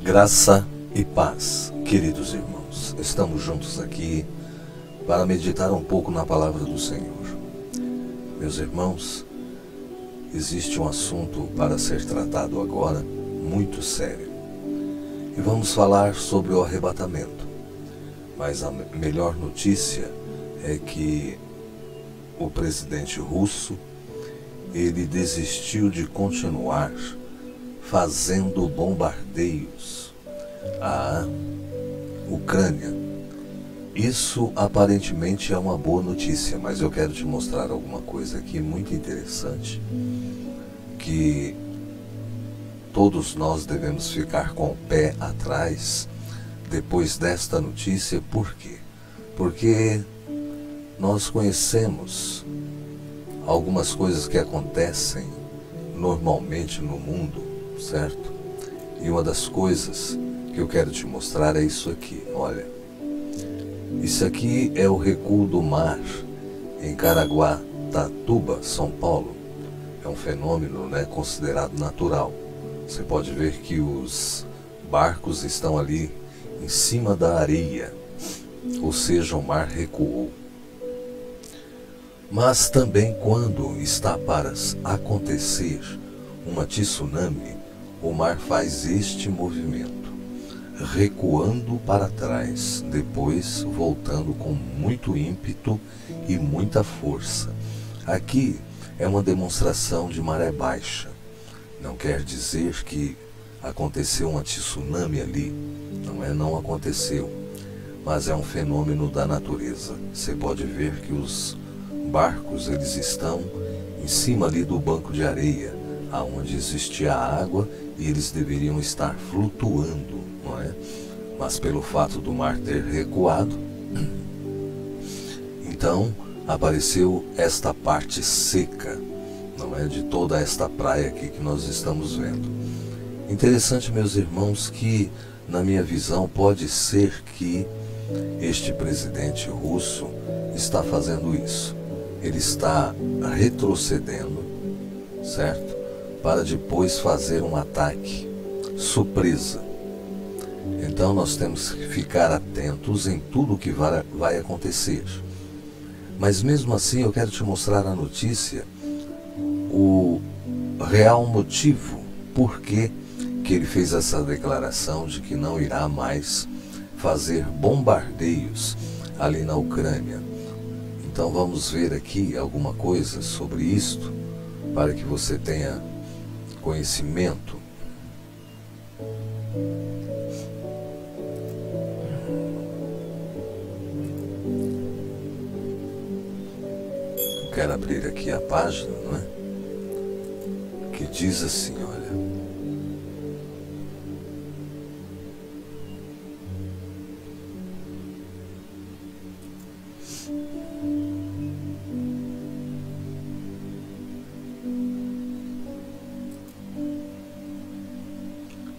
Graça e paz, queridos irmãos. Estamos juntos aqui para meditar um pouco na palavra do Senhor. Meus irmãos, existe um assunto para ser tratado agora muito sério. E vamos falar sobre o arrebatamento. Mas a melhor notícia é que o presidente russo, ele desistiu de continuar fazendo bombardeios à Ucrânia. Isso aparentemente é uma boa notícia, mas eu quero te mostrar alguma coisa aqui muito interessante, que todos nós devemos ficar com o pé atrás depois desta notícia. Por quê? Porque nós conhecemos algumas coisas que acontecem normalmente no mundo, certo? E uma das coisas que eu quero te mostrar é isso aqui. Olha, isso aqui é o recuo do mar em Caraguatatuba, São Paulo. É um fenômeno, considerado natural. Você pode ver que os barcos estão ali em cima da areia, ou seja, o mar recuou. Mas também quando está para acontecer uma tsunami, o mar faz este movimento, recuando para trás, depois voltando com muito ímpeto e muita força. Aqui é uma demonstração de maré baixa. Não quer dizer que aconteceu uma tsunami ali, não aconteceu, mas é um fenômeno da natureza. Você pode ver que os barcos, eles estão em cima ali do banco de areia, aonde existia água, e eles deveriam estar flutuando, não é? Mas pelo fato do mar ter recuado, então apareceu esta parte seca, não é, de toda esta praia aqui que nós estamos vendo. Interessante, meus irmãos, que na minha visão pode ser que este presidente russo está fazendo isso. Ele está retrocedendo, certo? Para depois fazer um ataque surpresa. Então nós temos que ficar atentos em tudo o que vai acontecer. Mas mesmo assim eu quero te mostrar a notícia, o real motivo por que ele fez essa declaração de que não irá mais fazer bombardeios ali na Ucrânia. Então vamos ver aqui alguma coisa sobre isto, para que você tenha conhecimento. Eu quero abrir aqui a página, que diz assim, olha.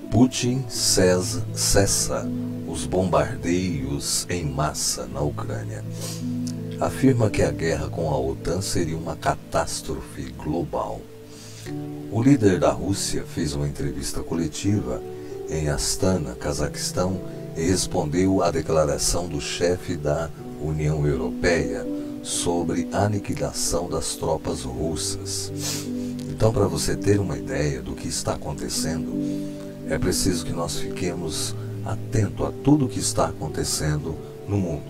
Putin cessa os bombardeios em massa na Ucrânia. Afirma que a guerra com a OTAN seria uma catástrofe global. O líder da Rússia fez uma entrevista coletiva em Astana, Cazaquistão, e respondeu à declaração do chefe da União Europeia sobre a aniquilação das tropas russas. Então, para você ter uma ideia do que está acontecendo, é preciso que nós fiquemos atentos a tudo o que está acontecendo no mundo.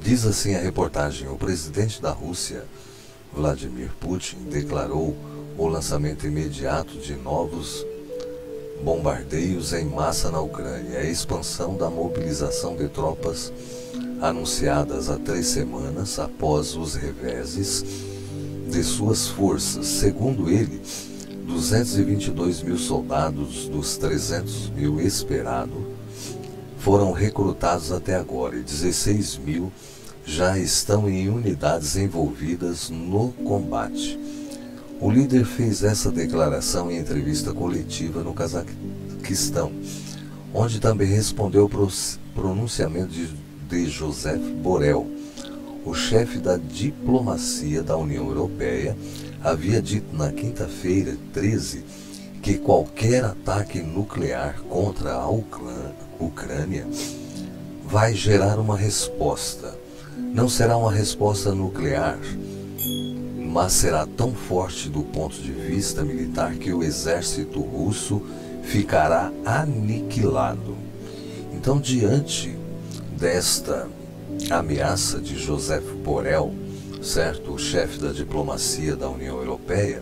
Diz assim a reportagem: o presidente da Rússia, Vladimir Putin, declarou o lançamento imediato de novos bombardeios em massa na Ucrânia, a expansão da mobilização de tropas anunciadas há 3 semanas após os reveses de suas forças. Segundo ele, 222 mil soldados dos 300 mil esperados foram recrutados até agora, e 16 mil já estão em unidades envolvidas no combate. O líder fez essa declaração em entrevista coletiva no Cazaquistão, onde também respondeu ao pronunciamento de Josep Borrell. O chefe da diplomacia da União Europeia havia dito na quinta-feira, 13, que qualquer ataque nuclear contra a Ucrânia vai gerar uma resposta. Não será uma resposta nuclear, mas será tão forte do ponto de vista militar que o exército russo ficará aniquilado. Então, diante desta ameaça de Josep Borrell, certo, o chefe da diplomacia da União Europeia,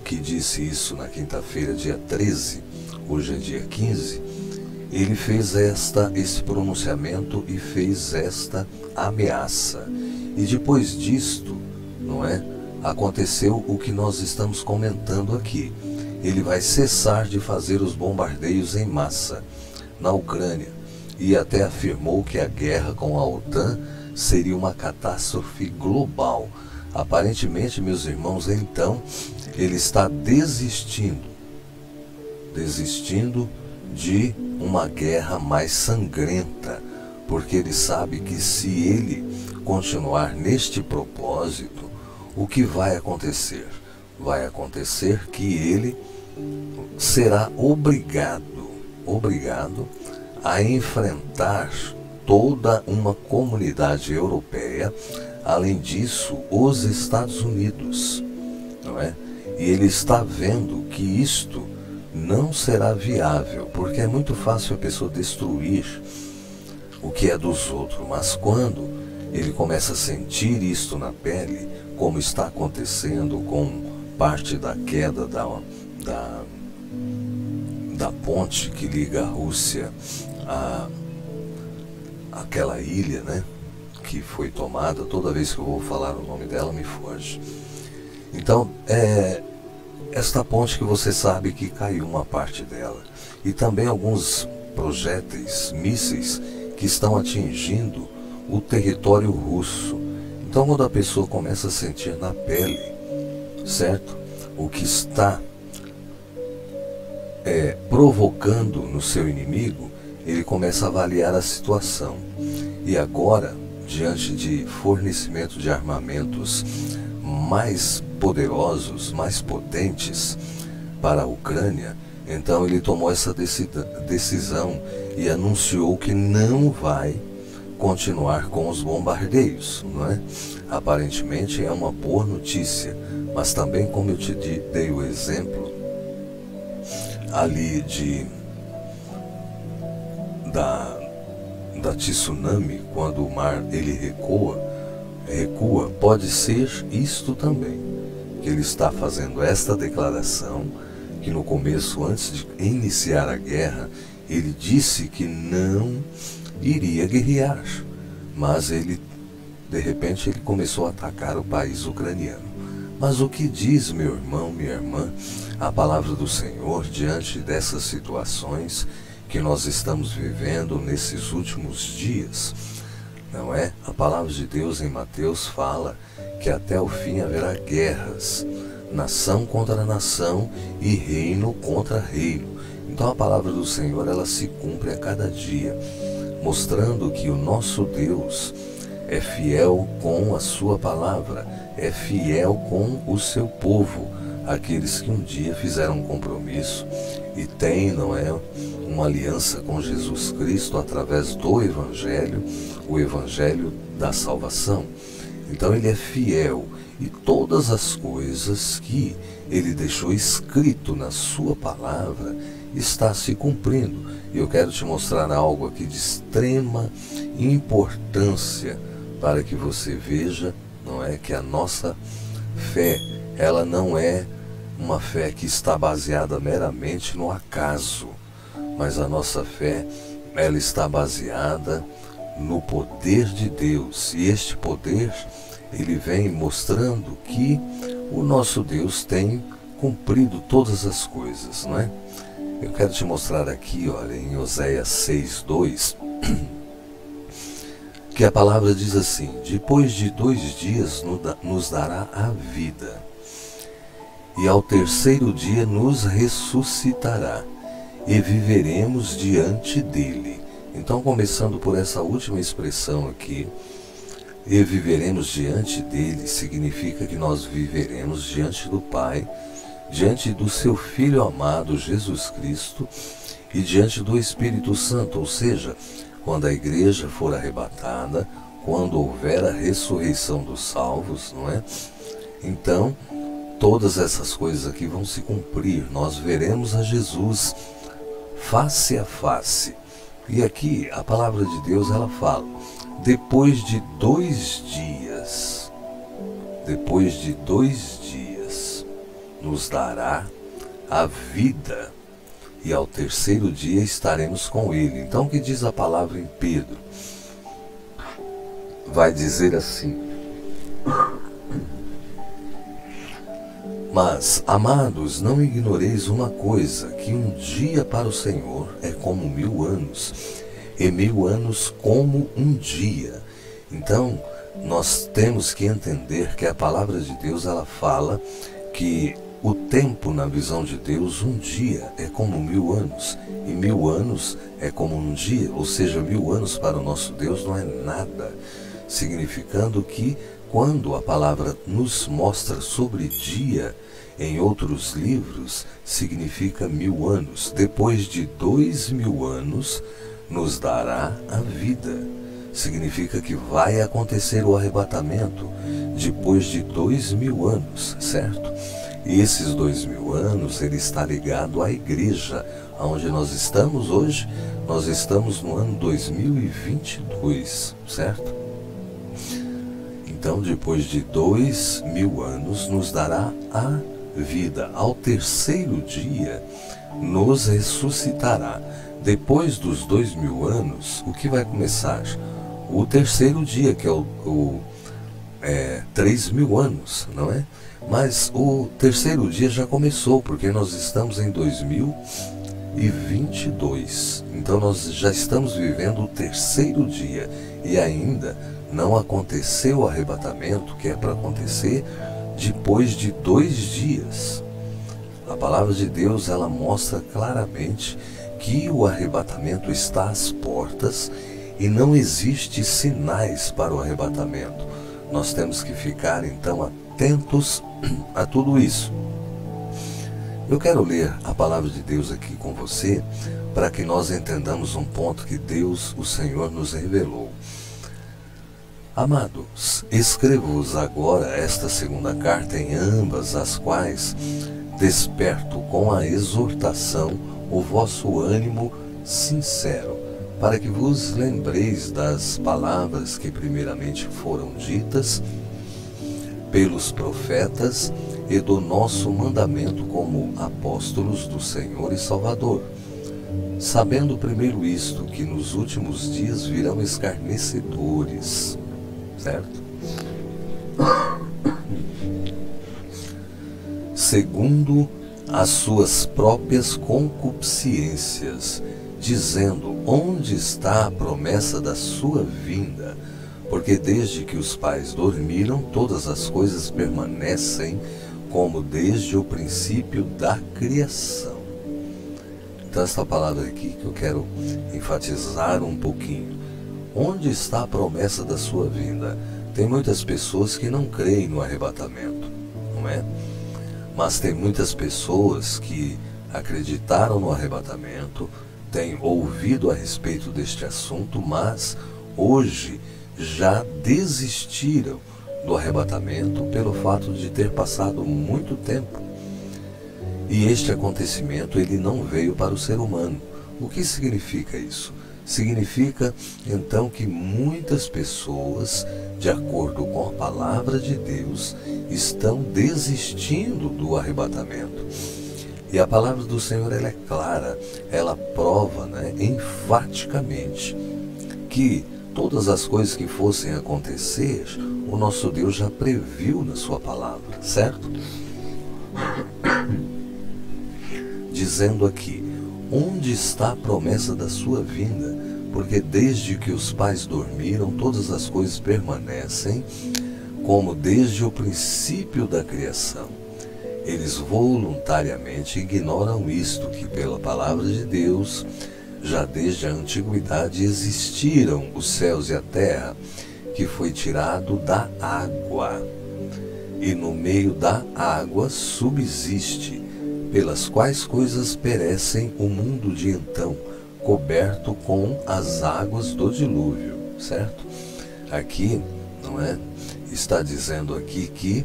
que disse isso na quinta-feira, dia 13, hoje é dia 15, ele fez esse pronunciamento e fez esta ameaça. E depois disto, não é, aconteceu o que nós estamos comentando aqui. Ele vai cessar de fazer os bombardeios em massa na Ucrânia e até afirmou que a guerra com a OTAN seria uma catástrofe global. Aparentemente, meus irmãos, então, ele está desistindo de uma guerra mais sangrenta, porque ele sabe que se ele continuar neste propósito, o que vai acontecer? Vai acontecer que ele será obrigado a enfrentar toda uma comunidade europeia, além disso, os Estados Unidos, não é? E ele está vendo que isto não será viável, porque é muito fácil a pessoa destruir o que é dos outros, mas quando ele começa a sentir isto na pele, como está acontecendo com parte da queda da ponte que liga a Rússia àquela ilha, né, que foi tomada. Toda vez que eu vou falar o nome dela me foge. Então, esta ponte que você sabe que caiu uma parte dela, e também alguns projéteis, mísseis que estão atingindo o território russo. Então, quando a pessoa começa a sentir na pele, certo, o que está provocando no seu inimigo, ele começa a avaliar a situação. E agora, diante de fornecimento de armamentos mais poderosos, mais potentes para a Ucrânia, então ele tomou essa decisão e anunciou que não vai continuar com os bombardeios, não é? Aparentemente é uma boa notícia, mas também, como eu te dei o exemplo ali da tsunami, quando o mar ele recua, pode ser isto também, que ele está fazendo esta declaração, que no começo, antes de iniciar a guerra, ele disse que não iria guerrear, mas ele, de repente, ele começou a atacar o país ucraniano. Mas o que diz, meu irmão, minha irmã, a palavra do Senhor diante dessas situações que nós estamos vivendo nesses últimos dias? Não é? A palavra de Deus em Mateus fala que até o fim haverá guerras, nação contra nação e reino contra reino. Então a palavra do Senhor, ela se cumpre a cada dia, mostrando que o nosso Deus é fiel com a sua palavra, é fiel com o seu povo, aqueles que um dia fizeram um compromisso e têm, não é, uma aliança com Jesus Cristo através do Evangelho, o Evangelho da salvação. Então ele é fiel e todas as coisas que ele deixou escrito na sua palavra está se cumprindo. E eu quero te mostrar algo aqui de extrema importância para que você veja, não é, que a nossa fé, ela não é uma fé que está baseada meramente no acaso, mas a nossa fé, ela está baseada no poder de Deus. E este poder, ele vem mostrando que o nosso Deus tem cumprido todas as coisas, não é? Eu quero te mostrar aqui, olha, em Oséias 6:2, que a palavra diz assim: depois de 2 dias nos dará a vida, e ao terceiro dia nos ressuscitará, e viveremos diante dele. Então, começando por essa última expressão aqui, e viveremos diante dele, significa que nós viveremos diante do Pai diante do seu Filho amado Jesus Cristo e diante do Espírito Santo, ou seja, quando a igreja for arrebatada, quando houver a ressurreição dos salvos, não é? Então, todas essas coisas aqui vão se cumprir. Nós veremos a Jesus face a face. E aqui a palavra de Deus, ela fala, depois de 2 dias, nos dará a vida, e ao 3º dia estaremos com ele. Então, o que diz a palavra em Pedro? Vai dizer assim: mas, amados, não ignoreis uma coisa, que um dia para o Senhor é como 1000 anos, e 1000 anos como um dia. Então, nós temos que entender que a palavra de Deus, ela fala que o tempo na visão de Deus, um dia é como 1000 anos, e 1000 anos é como um dia, ou seja, 1000 anos para o nosso Deus não é nada, significando que quando a palavra nos mostra sobre dia em outros livros, significa 1000 anos. Depois de 2000 anos, nos dará a vida. Significa que vai acontecer o arrebatamento depois de 2000 anos, certo? E esses 2000 anos, ele está ligado à igreja, onde nós estamos hoje. Nós estamos no ano 2022, certo? Então, depois de 2000 anos, nos dará a vida. Ao 3º dia, nos ressuscitará. Depois dos 2000 anos, o que vai começar? O 3º dia, que é 3000 anos, não é? Mas o 3º dia já começou, porque nós estamos em 2022. Então nós já estamos vivendo o 3º dia e ainda não aconteceu o arrebatamento, que é para acontecer depois de 2 dias. A palavra de Deus, ela mostra claramente que o arrebatamento está às portas e não existe sinais para o arrebatamento. Nós temos que ficar então atentos a tudo isso. Eu quero ler a palavra de Deus aqui com você, para que nós entendamos um ponto que Deus, o Senhor, nos revelou. Amados, escrevo-vos agora esta 2ª carta, em ambas as quais desperto com a exortação o vosso ânimo sincero, para que vos lembreis das palavras que primeiramente foram ditas pelos profetas e do nosso mandamento como apóstolos do Senhor e Salvador, sabendo primeiro isto, que nos últimos dias virão escarnecedores, certo? Segundo as suas próprias concupiscências, dizendo: onde está a promessa da sua vinda? Porque desde que os pais dormiram, todas as coisas permanecem como desde o princípio da criação. Então, esta palavra aqui que eu quero enfatizar um pouquinho. Onde está a promessa da sua vinda? Tem muitas pessoas que não creem no arrebatamento, não é? Mas tem muitas pessoas que acreditaram no arrebatamento, têm ouvido a respeito deste assunto, mas hoje já desistiram do arrebatamento pelo fato de ter passado muito tempo. E este acontecimento, ele não veio para o ser humano. O que significa isso? Significa, então, que muitas pessoas, de acordo com a palavra de Deus, estão desistindo do arrebatamento. E a palavra do Senhor, ela é clara, ela prova, enfaticamente, que todas as coisas que fossem acontecer, o nosso Deus já previu na sua palavra, certo? Dizendo aqui: onde está a promessa da sua vinda? Porque desde que os pais dormiram, todas as coisas permanecem como desde o princípio da criação. Eles voluntariamente ignoram isto, que pela palavra de Deus, já desde a antiguidade existiram os céus e a terra, que foi tirado da água. e no meio da água subsiste, pelas quais coisas perecem o mundo de então, coberto com as águas do dilúvio, certo? Aqui, não é? Está dizendo aqui que,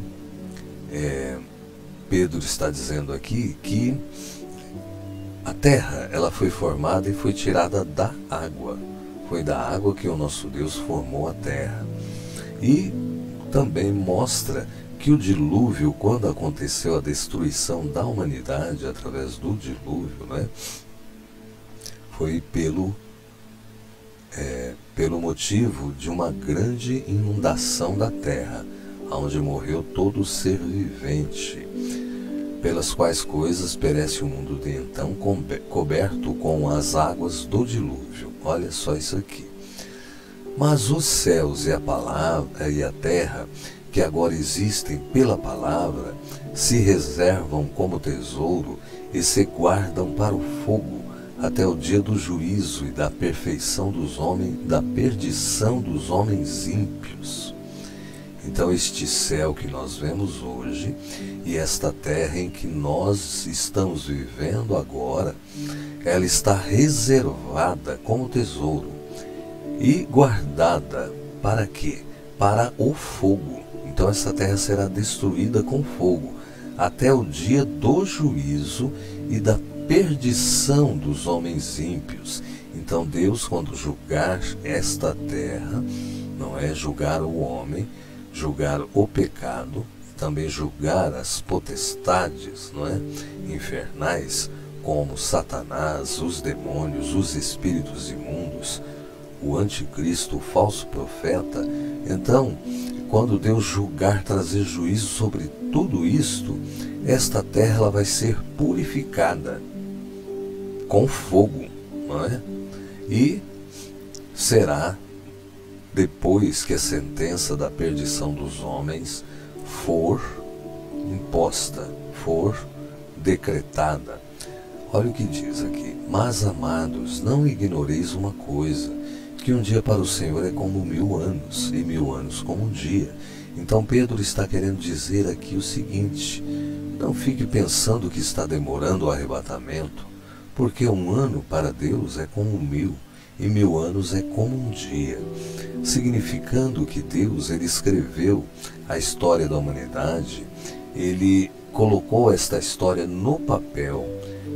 Pedro está dizendo aqui que a terra, ela foi formada e foi tirada da água. Foi da água que o nosso Deus formou a terra. E também mostra que o dilúvio, quando aconteceu a destruição da humanidade através do dilúvio, né, foi pelo motivo de uma grande inundação da terra, onde morreu todo ser vivente, pelas quais coisas perece o mundo de então, coberto com as águas do dilúvio. Olha só isso aqui. Mas os céus e a palavra e a terra, que agora existem pela palavra, se reservam como tesouro e se guardam para o fogo, até o dia do juízo e da perfeição dos homens, da perdição dos homens ímpios. Então este céu que nós vemos hoje e esta terra em que nós estamos vivendo agora, ela está reservada como tesouro e guardada para quê? Para o fogo. Então essa terra será destruída com fogo até o dia do juízo e da perdição dos homens ímpios. Então Deus, quando julgar esta terra, não é julgar o homem, julgar o pecado, também julgar as potestades, não é, infernais, como Satanás, os demônios, os espíritos imundos, o anticristo, o falso profeta. Então, quando Deus julgar, trazer juízo sobre tudo isto, esta terra ela vai ser purificada com fogo, não é? E será, depois que a sentença da perdição dos homens for imposta, for decretada. Olha o que diz aqui. Mas, amados, não ignoreis uma coisa, que um dia para o Senhor é como 1000 anos, e 1000 anos como um dia. Então Pedro está querendo dizer aqui o seguinte: não fique pensando que está demorando o arrebatamento, porque um ano para Deus é como 1000, e 1000 anos é como um dia. Significando que Deus, ele escreveu a história da humanidade, ele colocou esta história no papel,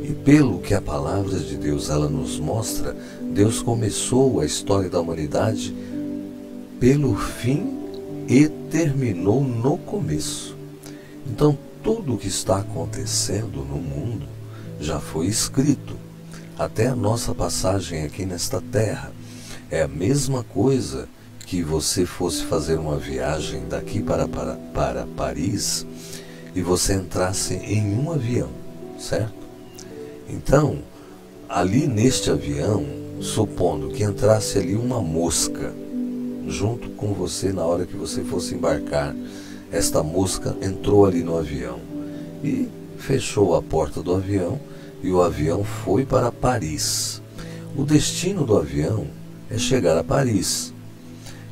e pelo que a palavra de Deus ela nos mostra, Deus começou a história da humanidade pelo fim e terminou no começo. Então tudo o que está acontecendo no mundo já foi escrito, até a nossa passagem aqui nesta terra. É a mesma coisa que você fosse fazer uma viagem daqui para Paris e você entrasse em um avião, certo? Então, ali neste avião, supondo que entrasse ali uma mosca junto com você na hora que você fosse embarcar, esta mosca entrou ali no avião e fechou a porta do avião, e o avião foi para Paris. O destino do avião é chegar a Paris.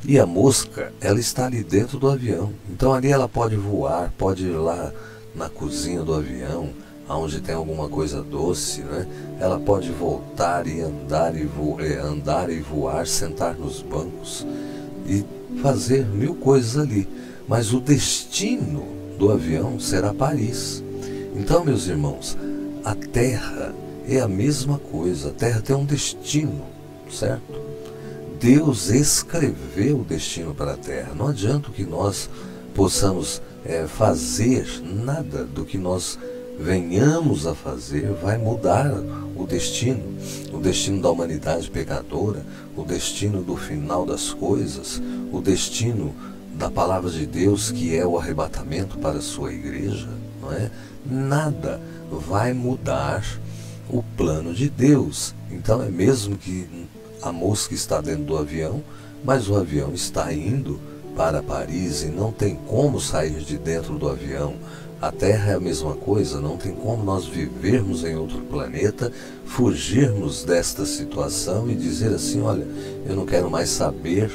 E a mosca, ela está ali dentro do avião. Então ali ela pode voar, pode ir lá na cozinha do avião, onde tem alguma coisa doce, né? Ela pode voltar e andar e voar, sentar nos bancos e fazer 1000 coisas ali. Mas o destino do avião será Paris. Então, meus irmãos, a terra é a mesma coisa. A terra tem um destino, certo? Deus escreveu o destino para a terra. Não adianta que nós possamos fazer nada do que nós venhamos a fazer, vai mudar o destino da humanidade pecadora, o destino do final das coisas, o destino da palavra de Deus, que é o arrebatamento para a sua igreja, não é? Nada vai mudar o plano de Deus. Então é mesmo que a mosca está dentro do avião, mas o avião está indo para Paris e não tem como sair de dentro do avião. A Terra é a mesma coisa, não tem como nós vivermos em outro planeta, fugirmos desta situação e dizer assim: olha, eu não quero mais saber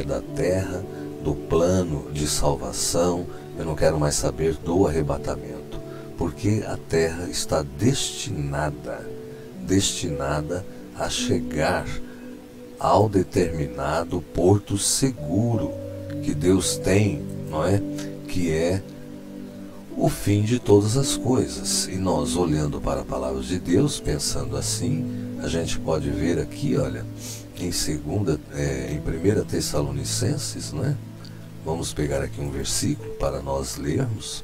da Terra, do plano de salvação, Eu não quero mais saber do arrebatamento, porque a terra está destinada a chegar ao determinado porto seguro que Deus tem, não é? Que é o fim de todas as coisas. E nós, olhando para a palavra de Deus, pensando assim, a gente pode ver aqui, olha, em 1 Tessalonicenses, não é? Vamos pegar aqui um versículo para nós lermos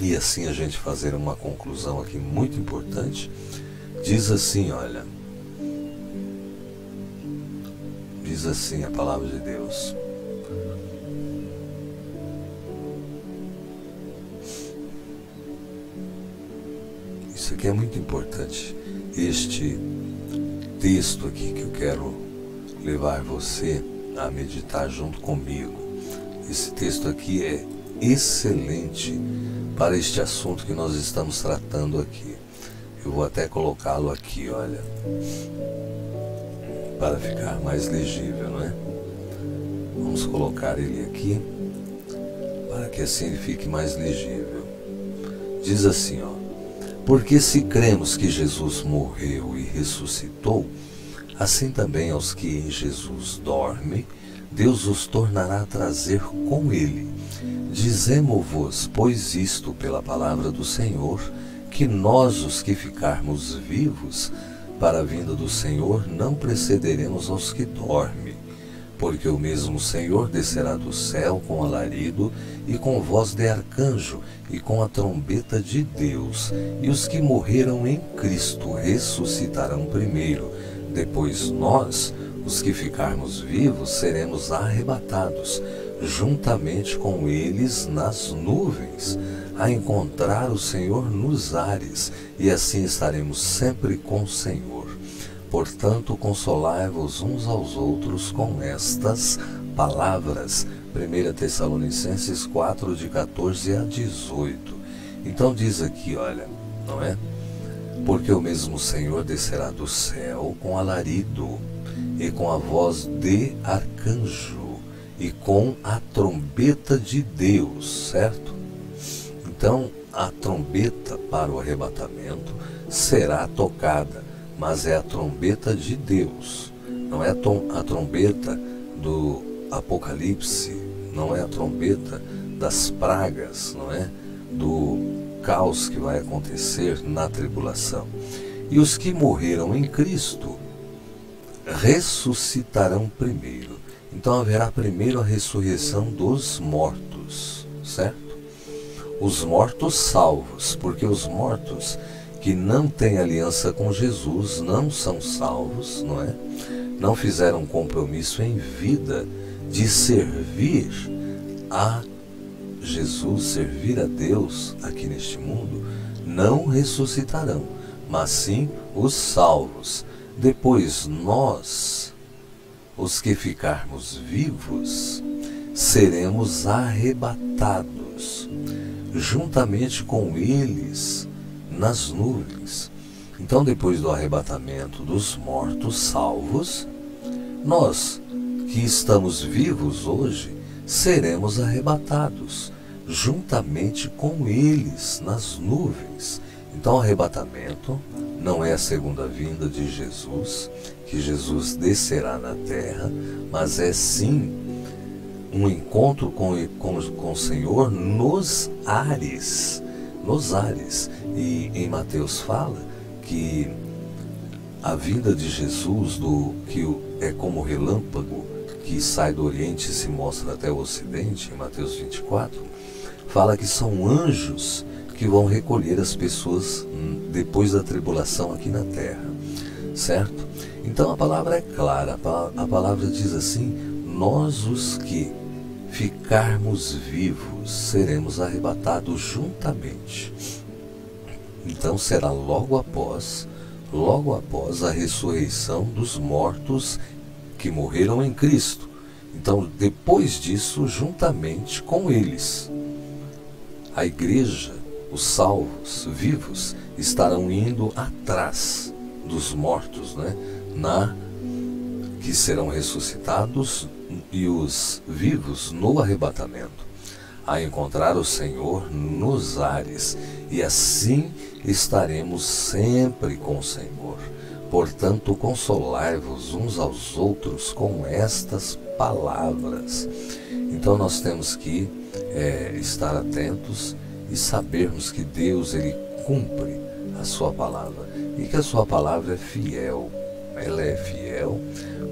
e assim a gente fazer uma conclusão aqui muito importante. Diz assim, olha, diz assim a palavra de Deus: isso aqui é muito importante, este texto aqui que eu quero levar você a meditar junto comigo. Esse texto aqui é excelente para este assunto que nós estamos tratando aqui. Eu vou até colocá-lo aqui, olha, para ficar mais legível, não é? Vamos colocar ele aqui, para que assim ele fique mais legível. Diz assim, ó: porque se cremos que Jesus morreu e ressuscitou, assim também aos que em Jesus dormem, Deus os tornará a trazer com ele. Dizemo-vos, pois, isto pela palavra do Senhor, que nós, os que ficarmos vivos para a vinda do Senhor, não precederemos aos que dormem. Porque o mesmo Senhor descerá do céu com alarido e com voz de arcanjo e com a trombeta de Deus, e os que morreram em Cristo ressuscitarão primeiro. Depois nós, os que ficarmos vivos, seremos arrebatados juntamente com eles nas nuvens, a encontrar o Senhor nos ares, e assim estaremos sempre com o Senhor. Portanto, consolai-vos uns aos outros com estas palavras. 1 Tessalonicenses 4, de 14 a 18. Então diz aqui, olha, não é? Porque o mesmo Senhor descerá do céu com alarido, e com a voz de arcanjo, e com a trombeta de Deus, certo? Então, a trombeta para o arrebatamento será tocada, mas é a trombeta de Deus. Não é a trombeta do Apocalipse, não é a trombeta das pragas, não é? Do caos que vai acontecer na tribulação. E os que morreram em Cristo ressuscitarão primeiro. Então haverá primeiro a ressurreição dos mortos, certo? Os mortos salvos, porque os mortos que não têm aliança com Jesus não são salvos, não é? Não fizeram compromisso em vida de servir a Jesus, servir a Deus aqui neste mundo, não ressuscitarão, mas sim os salvos. Depois nós, os que ficarmos vivos, seremos arrebatados juntamente com eles nas nuvens. Então, depois do arrebatamento dos mortos salvos, nós que estamos vivos hoje seremos arrebatados juntamente com eles nas nuvens. Então, o arrebatamento não é a segunda vinda de Jesus, que Jesus descerá na terra, mas é sim um encontro com o Senhor nos ares. Nos ares. E em Mateus fala que a vinda de Jesus, que é como relâmpago que sai do Oriente e se mostra até o Ocidente, em Mateus 24, fala que são anjos que vão recolher as pessoas depois da tribulação aqui na terra, certo? Então a palavra é clara, a palavra diz assim: nós os que ficarmos vivos seremos arrebatados juntamente. Então será logo após a ressurreição dos mortos que morreram em Cristo. Então depois disso, juntamente com eles, a igreja, os salvos, vivos, estarão indo atrás dos mortos, né? Que serão ressuscitados, e os vivos no arrebatamento. a encontrar o Senhor nos ares, e assim estaremos sempre com o Senhor. Portanto, consolai-vos uns aos outros com estas palavras. Então nós temos que estar atentos e sabermos que Deus, Ele cumpre a sua palavra, e que a sua palavra é fiel. Ela é fiel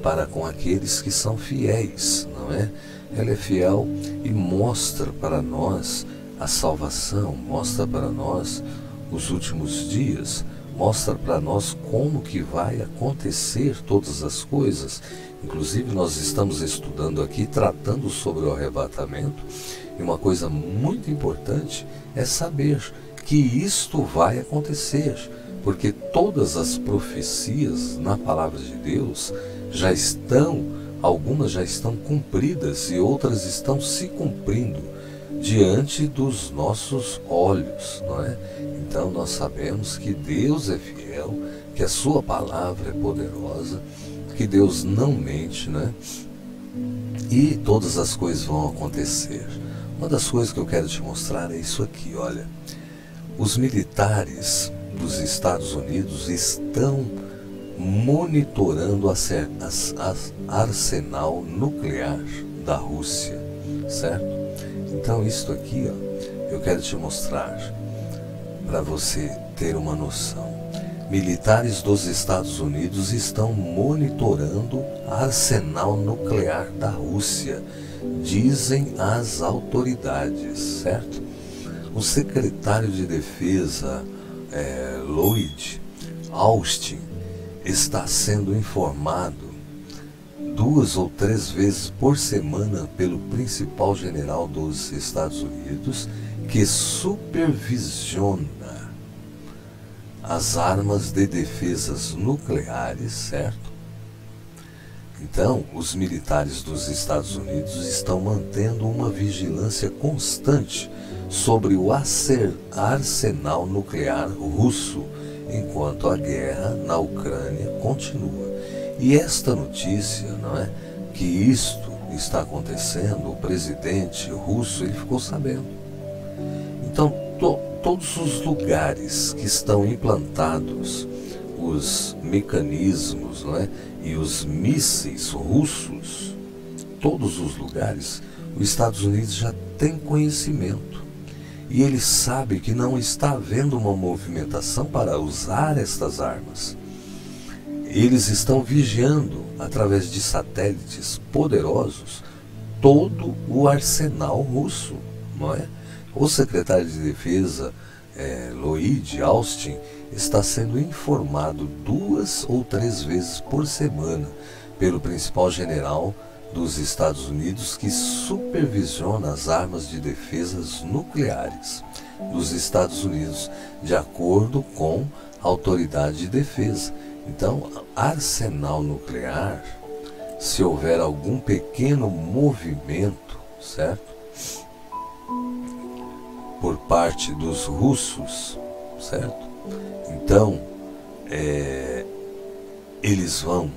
para com aqueles que são fiéis, não é? Ela é fiel e mostra para nós a salvação, mostra para nós os últimos dias, mostra para nós como que vai acontecer todas as coisas. Inclusive nós estamos estudando aqui, tratando sobre o arrebatamento, e uma coisa muito importante é saber que isto vai acontecer, porque todas as profecias na palavra de Deus já estão, algumas já estão cumpridas e outras estão se cumprindo diante dos nossos olhos, não é? Então nós sabemos que Deus é fiel, que a sua palavra é poderosa, que Deus não mente, né? E todas as coisas vão acontecer. Uma das coisas que eu quero te mostrar é isso aqui, olha. Os militares dos Estados Unidos estão monitorando o arsenal nuclear da Rússia, certo? Então isto aqui, ó, eu quero te mostrar para você ter uma noção. Militares dos Estados Unidos estão monitorando o arsenal nuclear da Rússia, dizem as autoridades, certo? O secretário de Defesa, Lloyd Austin, está sendo informado 2 ou 3 vezes por semana pelo principal general dos Estados Unidos, que supervisiona as armas de defesas nucleares, certo? Então, os militares dos Estados Unidos estão mantendo uma vigilância constante sobre o arsenal nuclear russo, enquanto a guerra na Ucrânia continua. E esta notícia, não é, que isto está acontecendo, o presidente russo, ele ficou sabendo. Então, todos os lugares que estão implantados os mecanismos, não é, e os mísseis russos, todos os lugares, os Estados Unidos já tem conhecimento. E ele sabe que não está havendo uma movimentação para usar estas armas. Eles estão vigiando, através de satélites poderosos, todo o arsenal russo, não é? O secretário de Defesa, Lloyd Austin, está sendo informado 2 ou 3 vezes por semana pelo principal general dos Estados Unidos, que supervisiona as armas de defesas nucleares dos Estados Unidos, de acordo com a autoridade de defesa. Então, arsenal nuclear, se houver algum pequeno movimento, certo, por parte dos russos, certo? Então, eles vão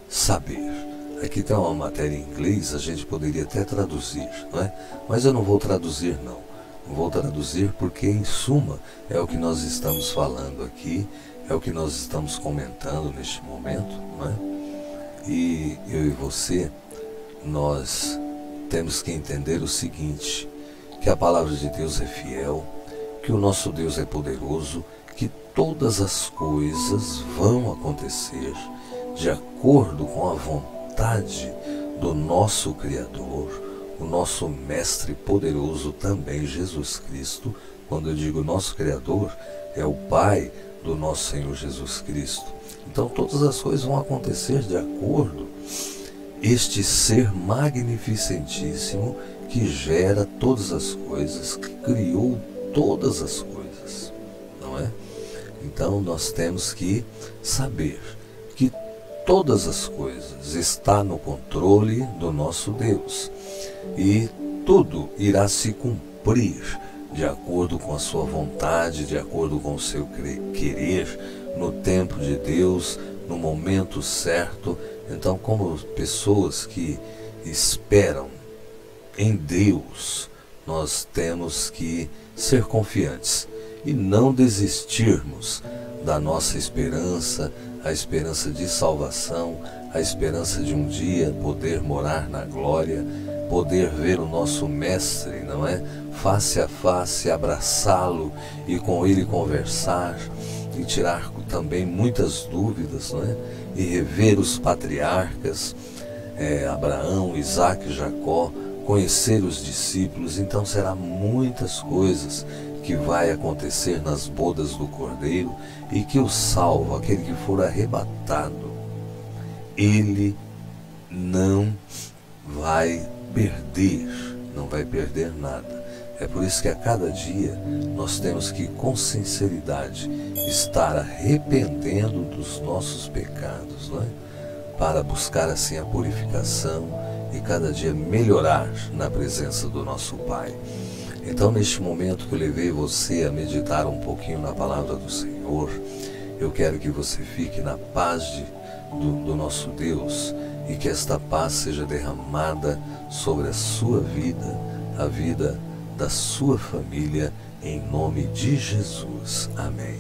saber. Aqui tem uma matéria em inglês, a gente poderia até traduzir, não é? Mas eu não vou traduzir, não. Não vou traduzir porque, em suma, é o que nós estamos falando aqui, é o que nós estamos comentando neste momento, não é? E eu e você, nós temos que entender o seguinte, que a palavra de Deus é fiel, que o nosso Deus é poderoso, que todas as coisas vão acontecer de acordo com a vontade do nosso Criador, o nosso Mestre poderoso também, Jesus Cristo. Quando eu digo nosso Criador, é o Pai do nosso Senhor Jesus Cristo. Então todas as coisas vão acontecer de acordo este ser magnificentíssimo que gera todas as coisas, que criou todas as coisas, não é? Então nós temos que saber que todas as coisas estão no controle do nosso Deus, e tudo irá se cumprir de acordo com a sua vontade, de acordo com o seu querer, no tempo de Deus, no momento certo. Então, como pessoas que esperam em Deus, nós temos que ser confiantes e não desistirmos da nossa esperança, a esperança de salvação, a esperança de um dia poder morar na glória, poder ver o nosso Mestre, não é? Face a face, abraçá-lo e com ele conversar e tirar também muitas dúvidas, não é? E rever os patriarcas, Abraão, Isaque, Jacó, conhecer os discípulos. Então será muitas coisas que vai acontecer nas bodas do Cordeiro, e que o salvo, aquele que for arrebatado, ele não vai perder, não vai perder nada. É por isso que a cada dia nós temos que, com sinceridade, estar arrependendo dos nossos pecados, não é? Para buscar assim a purificação e cada dia melhorar na presença do nosso Pai. Então, neste momento que eu levei você a meditar um pouquinho na palavra do Senhor, eu quero que você fique na paz do nosso Deus, e que esta paz seja derramada sobre a sua vida, a vida da sua família, em nome de Jesus. Amém.